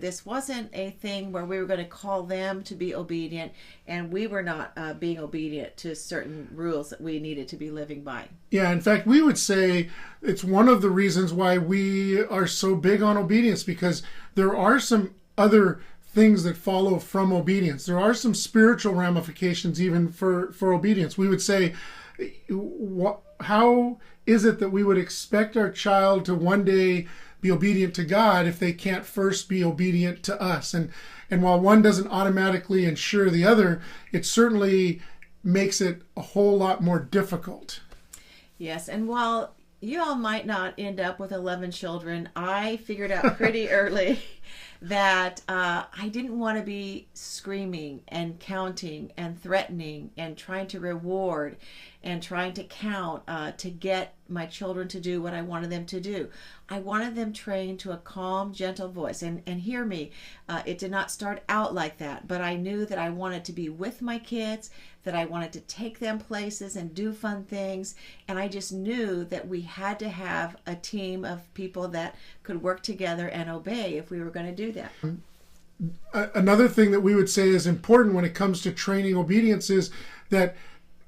this wasn't a thing where we were going to call them to be obedient, and we were not being obedient to certain rules that we needed to be living by. Yeah, in fact, we would say it's one of the reasons why we are so big on obedience, because there are some other things that follow from obedience. There are some spiritual ramifications even for obedience. We would say, how is it that we would expect our child to one day be obedient to God if they can't first be obedient to us? And while one doesn't automatically ensure the other, it certainly makes it a whole lot more difficult. Yes, and while you all might not end up with 11 children, I figured out pretty early that I didn't want to be screaming and counting and threatening and trying to reward and trying to count to get my children to do what I wanted them to do. I wanted them trained to a calm, gentle voice. And hear me, it did not start out like that, but I knew that I wanted to be with my kids, that I wanted to take them places and do fun things. And I just knew that we had to have a team of people that could work together and obey if we were going to do that. Another thing that we would say is important when it comes to training obedience is that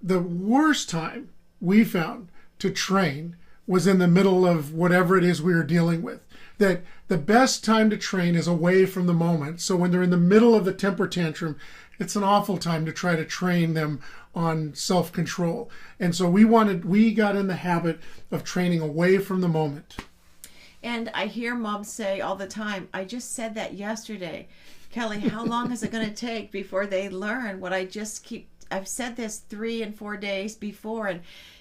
the worst time we found to train was in the middle of whatever it is we were dealing with. That the best time to train is away from the moment. So when they're in the middle of the temper tantrum, it's an awful time to try to train them on self-control. And so we got in the habit of training away from the moment. And I hear moms say all the time, I just said that yesterday. Kelly, how long is it going to take before they learn what I've said this 3 and 4 days before,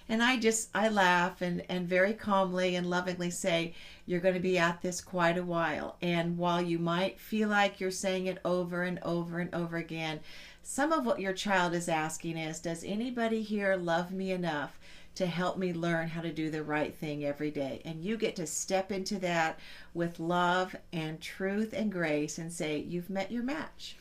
and I laugh and very calmly and lovingly say, you're going to be at this quite a while. And while you might feel like you're saying it over and over and over again, some of what your child is asking is, does anybody here love me enough to help me learn how to do the right thing every day? And you get to step into that with love and truth and grace and say, you've met your match.